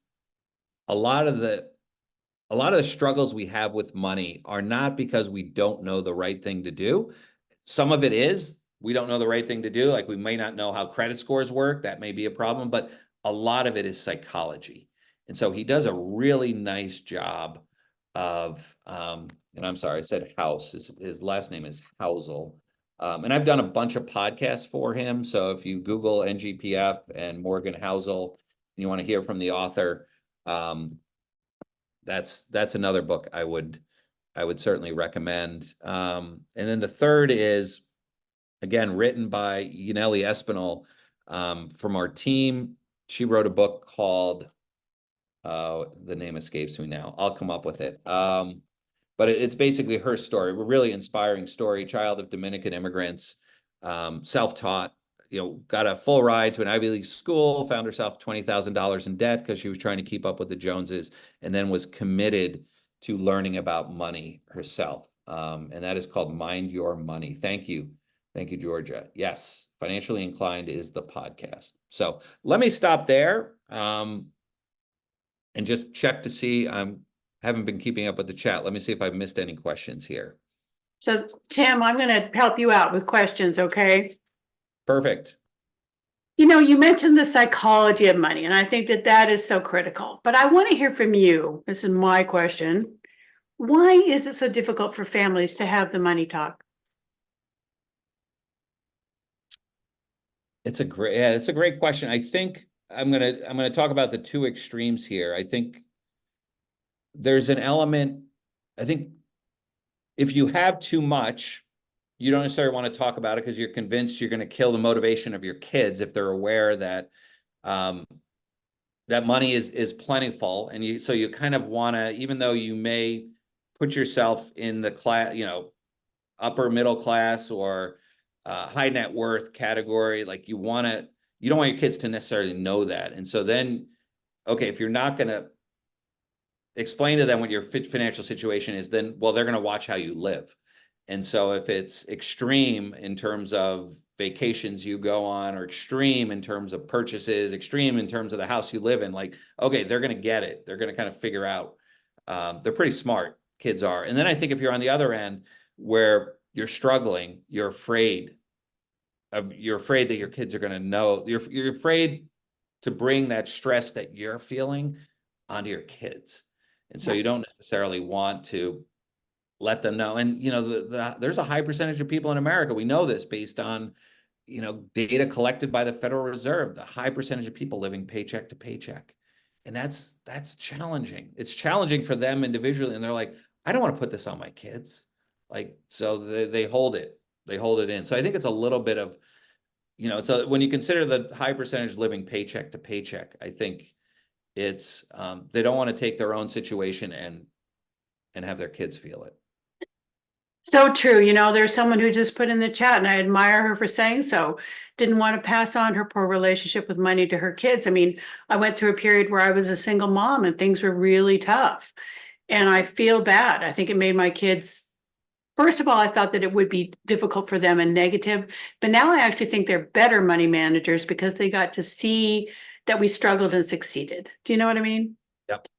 a lot of the struggles we have with money are not because we don't know the right thing to do. Some of it is we don't know the right thing to do. Like we may not know how credit scores work. That may be a problem, but a lot of it is psychology. And so he does a really nice job of, and I'm sorry, I said House. His last name is Housel. And I've done a bunch of podcasts for him. So if you Google NGPF and Morgan Housel, and you want to hear from the author, that's another book I would certainly recommend. And then the third is, again, written by Yaneli Espinal, from our team. She wrote a book called, the name escapes me now. I'll come up with it. But it's basically her story, a really inspiring story, child of Dominican immigrants, self-taught, got a full ride to an Ivy League school, found herself $20,000 in debt because she was trying to keep up with the Joneses, and then was committed to learning about money herself. And that is called Mind Your Money. Thank you. Thank you, Georgia. Yes, Financially Inclined is the podcast. So let me stop there, and just check to see. I haven't been keeping up with the chat. Let me see if I've missed any questions here. So Tim, I'm going to help you out with questions, okay? Perfect. You mentioned the psychology of money, and I think that is so critical. But I want to hear from you. This is my question. Why is it so difficult for families to have the money talk? It's a great question. I think I'm gonna talk about the two extremes here. I think there's an element. I think if you have too much, you don't necessarily want to talk about it because you're convinced you're going to kill the motivation of your kids if they're aware that that money is plentiful, and you kind of want to, even though you may put yourself in the class, upper middle class or high net worth category, like you don't want your kids to necessarily know that. And so then, okay, if you're not going to explain to them what your financial situation is, then, well, they're going to watch how you live. And so if it's extreme in terms of vacations you go on, or extreme in terms of purchases, extreme in terms of the house you live in, like, okay, they're going to get it. They're going to kind of figure out. They're pretty smart, kids are. And then I think if you're on the other end where you're struggling, you're afraid that your kids are going to know. You're afraid to bring that stress that you're feeling onto your kids. And so you don't necessarily want to let them know. And, there's a high percentage of people in America. We know this based on, data collected by the Federal Reserve, the high percentage of people living paycheck to paycheck. And that's challenging. It's challenging for them individually. And they're like, I don't want to put this on my kids. Like, so they hold it. They hold it in. So I think it's a little bit of, when you consider the high percentage living paycheck to paycheck, I think it's, they don't want to take their own situation and have their kids feel it. So true. There's someone who just put in the chat, and I admire her for saying so. Didn't want to pass on her poor relationship with money to her kids. I mean, I went through a period where I was a single mom and things were really tough. And I feel bad. I think it made my kids, first of all, I thought that it would be difficult for them and negative, but now I actually think they're better money managers because they got to see that we struggled and succeeded. Do you know what I mean? Yep.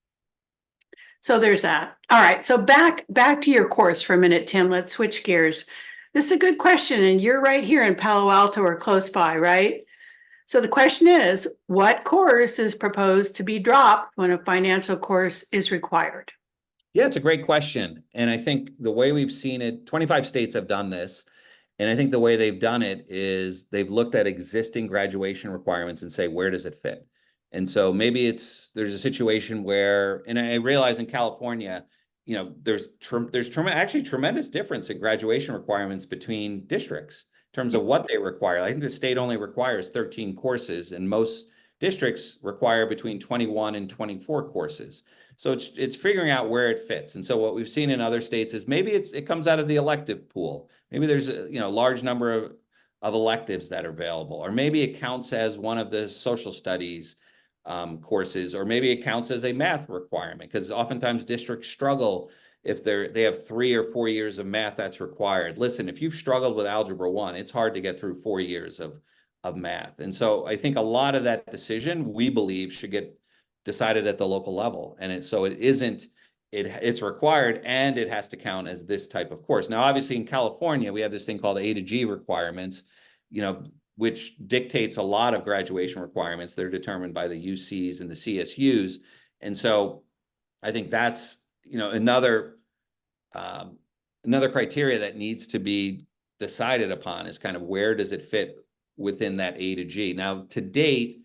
So there's that. All right. So back to your course for a minute, Tim. Let's switch gears. This is a good question. And you're right here in Palo Alto or close by, right? So the question is, what course is proposed to be dropped when a financial course is required? Yeah, it's a great question. And I think the way we've seen it, 25 states have done this. And I think the way they've done it is they've looked at existing graduation requirements and say, where does it fit? And so maybe there's a situation where, and I realize in California, there's actually tremendous difference in graduation requirements between districts in terms of what they require. I think the state only requires 13 courses, and most districts require between 21 and 24 courses. So it's figuring out where it fits. And so what we've seen in other states is maybe it comes out of the elective pool. Maybe there's a large number of electives that are available, or maybe it counts as one of the social studies courses, or maybe it counts as a math requirement, because oftentimes districts struggle if they have 3 or 4 years of math that's required. Listen, if you've struggled with Algebra 1, it's hard to get through 4 years of math. And so I think a lot of that decision, we believe, should get decided at the local level. And it's required, and it has to count as this type of course. Now, obviously in California, we have this thing called A to G requirements, which dictates a lot of graduation requirements. They're determined by the UCs and the CSUs. And so I think that's, another criteria that needs to be decided upon is kind of where does it fit within that A to G. Now, to date,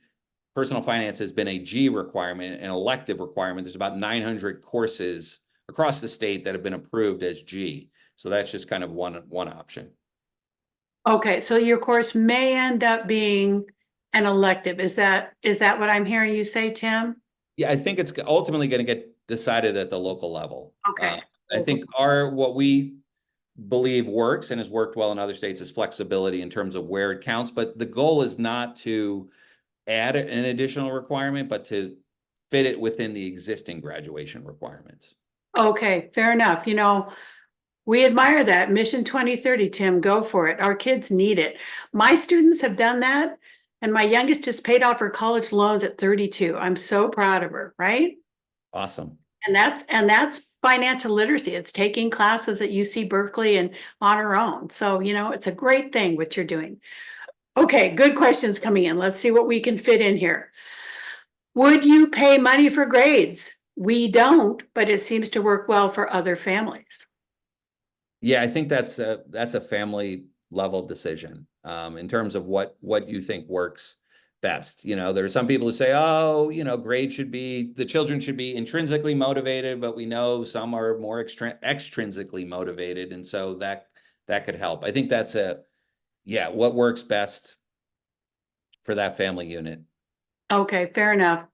personal finance has been a G requirement, an elective requirement. There's about 900 courses across the state that have been approved as G. So that's just kind of one option. Okay, so your course may end up being an elective. Is that what I'm hearing you say, Tim? Yeah, I think it's ultimately going to get decided at the local level. Okay. I think what we believe works and has worked well in other states is flexibility in terms of where it counts. But the goal is not to add an additional requirement, but to fit it within the existing graduation requirements. Okay, fair enough. We admire that. Mission 2030, Tim, go for it. Our kids need it. My students have done that, and my youngest just paid off her college loans at 32. I'm so proud of her, right? Awesome. And that's financial literacy. It's taking classes at UC Berkeley and on her own. So, it's a great thing what you're doing. Okay, good questions coming in. Let's see what we can fit in here. Would you pay money for grades? We don't, but it seems to work well for other families. Yeah, I think that's a family level decision in terms of what you think works best. There are some people who say, oh, the children should be intrinsically motivated, but we know some are more extrinsically motivated. And so that that could help. I think that's what works best for that family unit. Okay, fair enough.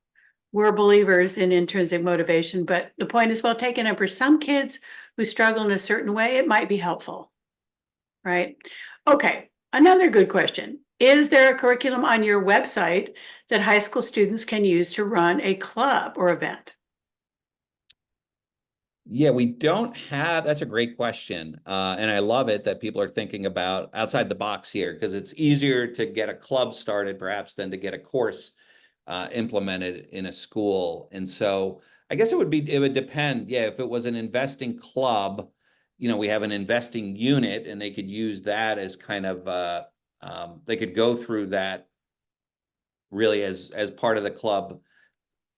We're believers in intrinsic motivation, but the point is well taken. And for some kids who struggle in a certain way, it might be helpful, right? Okay, another good question. Is there a curriculum on your website that high school students can use to run a club or event? Yeah, we don't have, that's a great question. And I love it that people are thinking about outside the box here, because it's easier to get a club started perhaps than to get a course implemented in a school. And so I guess it would depend. Yeah, if it was an investing club, we have an investing unit and they could use that as kind of, they could go through that really as part of the club.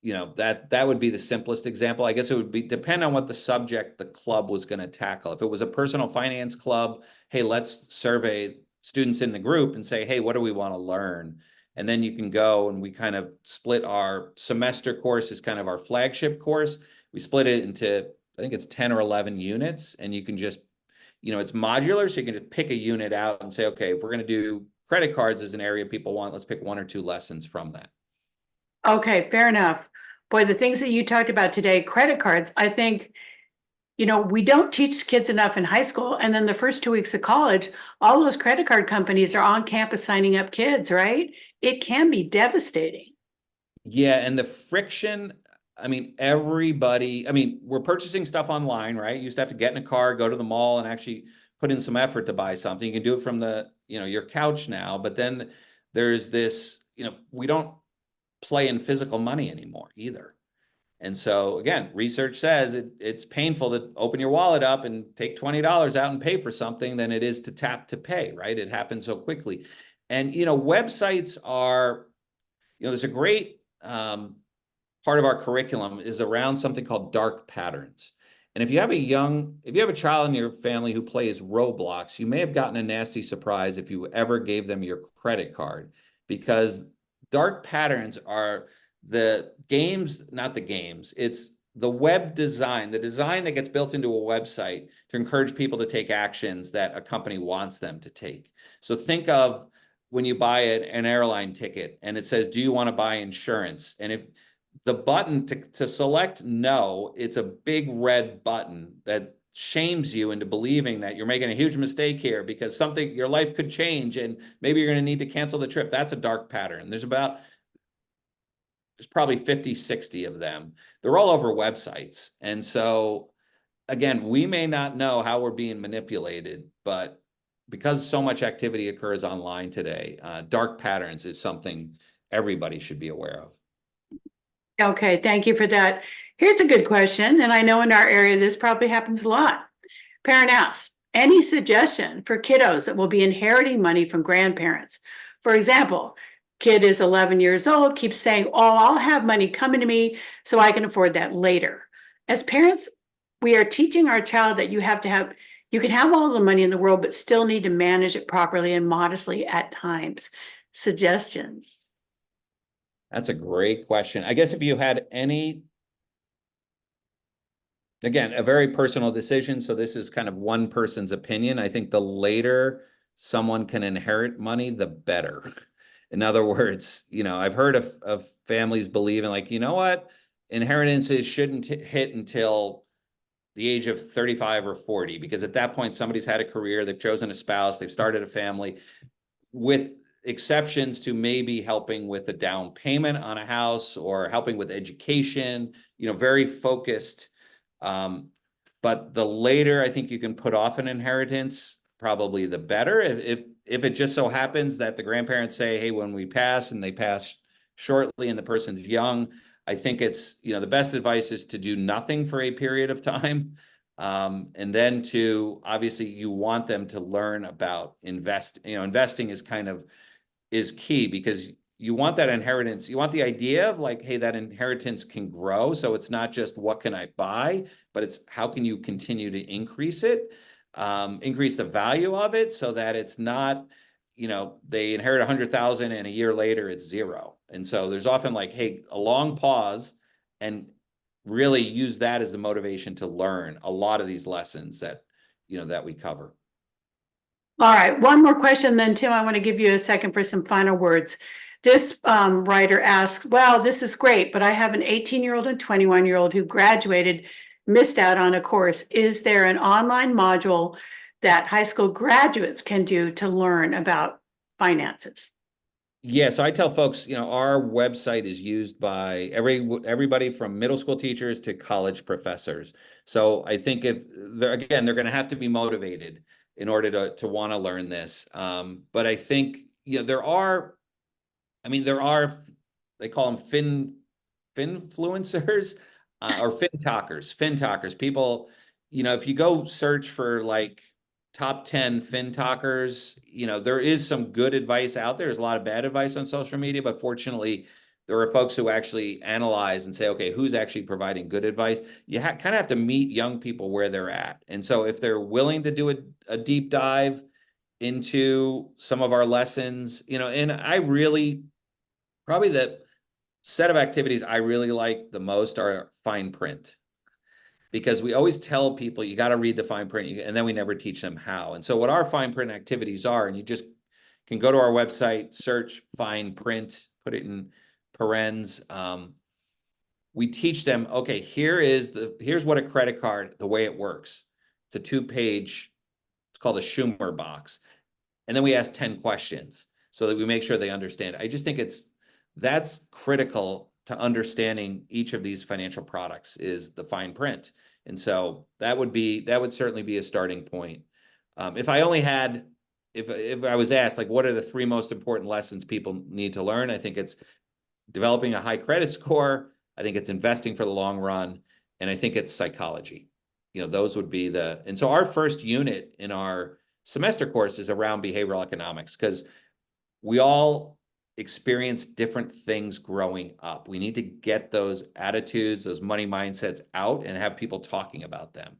That would be the simplest example. I guess it would depend on what the subject the club was going to tackle. If it was a personal finance club, hey, let's survey students in the group and say, hey, what do we want to learn? And then you can go and we kind of split our semester course as kind of our flagship course. We split it into, I think it's 10 or 11 units, and you can just, it's modular. So you can just pick a unit out and say, okay, if we're going to do credit cards as an area people want, let's pick 1 or 2 lessons from that. Okay, fair enough. Boy, the things that you talked about today, credit cards, I think, we don't teach kids enough in high school. And then the first 2 weeks of college, all those credit card companies are on campus signing up kids, right? It can be devastating. Yeah, and the friction, we're purchasing stuff online, right? You used to have to get in a car, go to the mall, and actually put in some effort to buy something. You can do it from your couch now, but then there's this, we don't play in physical money anymore either. And so again, research says it's painful to open your wallet up and take $20 out and pay for something than it is to tap to pay, right? It happens so quickly. And, websites are, there's a great part of our curriculum is around something called dark patterns. And if you have a child in your family who plays Roblox, you may have gotten a nasty surprise if you ever gave them your credit card, because dark patterns are not the games, it's the web design, the design that gets built into a website to encourage people to take actions that a company wants them to take. So think of when you buy an airline ticket and it says, do you want to buy insurance? And if the button to select no, it's a big red button that shames you into believing that you're making a huge mistake here because your life could change and maybe you're going to need to cancel the trip. That's a dark pattern. There's probably 50, 60 of them. They're all over websites. And so again, we may not know how we're being manipulated, but because so much activity occurs online today, dark patterns is something everybody should be aware of. Okay, thank you for that. Here's a good question, and I know in our area this probably happens a lot. Parent asks, any suggestion for kiddos that will be inheriting money from grandparents? For example, kid is 11 years old, keeps saying, oh, I'll have money coming to me so I can afford that later. As parents, we are teaching our child that you can have all the money in the world, but still need to manage it properly and modestly at times. Suggestions? That's a great question. I guess if you had again, a very personal decision, so this is kind of one person's opinion. I think the later someone can inherit money, the better. In other words, I've heard of families believing like, you know what, inheritances shouldn't hit until the age of 35 or 40, because at that point, somebody's had a career, they've chosen a spouse, they've started a family, with exceptions to maybe helping with a down payment on a house or helping with education, very focused. But the later I think you can put off an inheritance, probably the better. If it just so happens that the grandparents say, hey, when we pass, and they pass shortly and the person's young, I think it's, the best advice is to do nothing for a period of time. And then obviously you want them to learn about investing is key, because you want that inheritance. You want the idea of like, hey, that inheritance can grow. So it's not just what can I buy, but it's how can you continue to increase it, increase the value of it so that it's not, they inherit 100,000 and a year later it's zero. And so there's often like, hey, a long pause and really use that as the motivation to learn a lot of these lessons that we cover. All right, one more question, then Tim, I want to give you a second for some final words. This writer asks, well, this is great, but I have an 18-year-old and 21-year-old who graduated, missed out on a course. Is there an online module that high school graduates can do to learn about finances? Yeah, so I tell folks, our website is used by everybody from middle school teachers to college professors. So I think if they're going to have to be motivated in order to want to learn this. But I think, there are, they call them finfluencers or fin talkers. People, if you go search for like top 10 fin talkers, there is some good advice out there. There's a lot of bad advice on social media, but fortunately, there are folks who actually analyze and say, okay, who's actually providing good advice? You kind of have to meet young people where they're at. And so if they're willing to do a deep dive into some of our lessons, and I really, probably the set of activities I really like the most are fine print, because we always tell people you got to read the fine print, and then we never teach them how. And so what our fine print activities are, and you just can go to our website, search fine print, put it in parens. We teach them, okay, here's what a credit card, the way it works. It's a 2-page, it's called a Schumer box. And then we ask 10 questions so that we make sure they understand. I just think that's critical to understanding each of these financial products, is the fine print. And so that would certainly be a starting point. If I was asked, like, what are the 3 most important lessons people need to learn? I think it's developing a high credit score. I think it's investing for the long run. And I think it's psychology. Those would be and so our first unit in our semester course is around behavioral economics, because we all experience different things growing up. We need to get those attitudes, those money mindsets out and have people talking about them.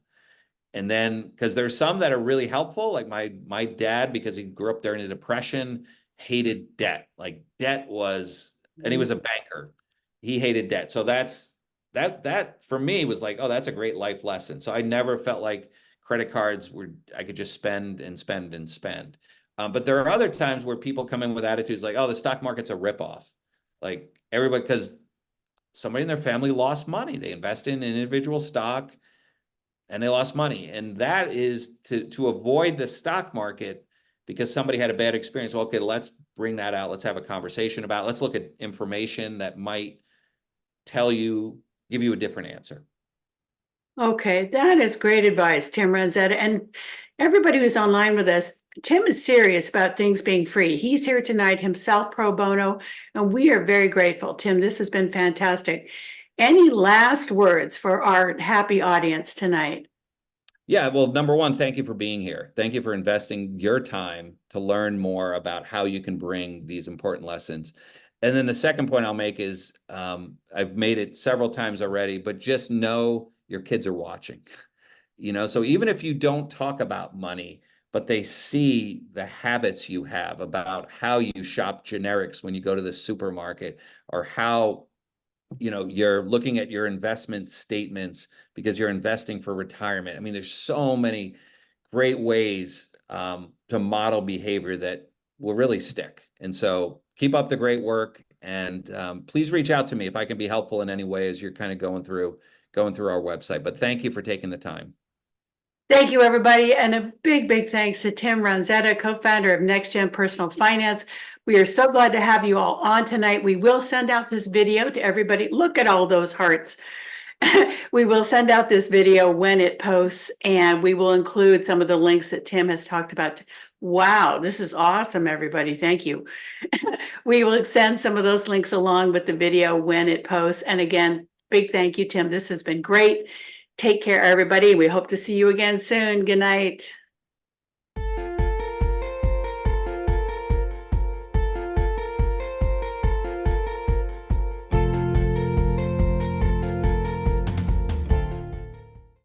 And then, because there's some that are really helpful, like my dad, because he grew up during the Depression, hated debt. Like debt was, and he was a banker. He hated debt. So that for me was like, oh, that's a great life lesson. So I never felt like credit cards I could just spend and spend and spend. But there are other times where people come in with attitudes like, oh, the stock market's a ripoff. Like everybody, because somebody in their family lost money. They invested in an individual stock and they lost money. And that is to avoid the stock market because somebody had a bad experience. Well, okay, let's bring that out. Let's have a conversation about it. Let's look at information that might give you a different answer. Okay, that is great advice, Tim Ranzetta. And everybody who's online with us, Tim is serious about things being free. He's here tonight himself pro bono, and we are very grateful. Tim, this has been fantastic. Any last words for our happy audience tonight? Yeah, well, number one, thank you for being here. Thank you for investing your time to learn more about how you can bring these important lessons. And then the second point I'll make is I've made it several times already, but just know your kids are watching. So even if you don't talk about money, but they see the habits you have about how you shop generics when you go to the supermarket, or how you're looking at your investment statements because you're investing for retirement. I mean, there's so many great ways to model behavior that will really stick. And so keep up the great work, and please reach out to me if I can be helpful in any way as you're kind of going through our website. But thank you for taking the time. Thank you, everybody. And a big, big thanks to Tim Ranzetta, co-founder of Next Gen Personal Finance. We are so glad to have you all on tonight. We will send out this video to everybody. Look at all those hearts. We will send out this video when it posts, and we will include some of the links that Tim has talked about. Wow, this is awesome, everybody. Thank you. We will send some of those links along with the video when it posts. And again, big thank you, Tim. This has been great. Take care, everybody. We hope to see you again soon. Good night.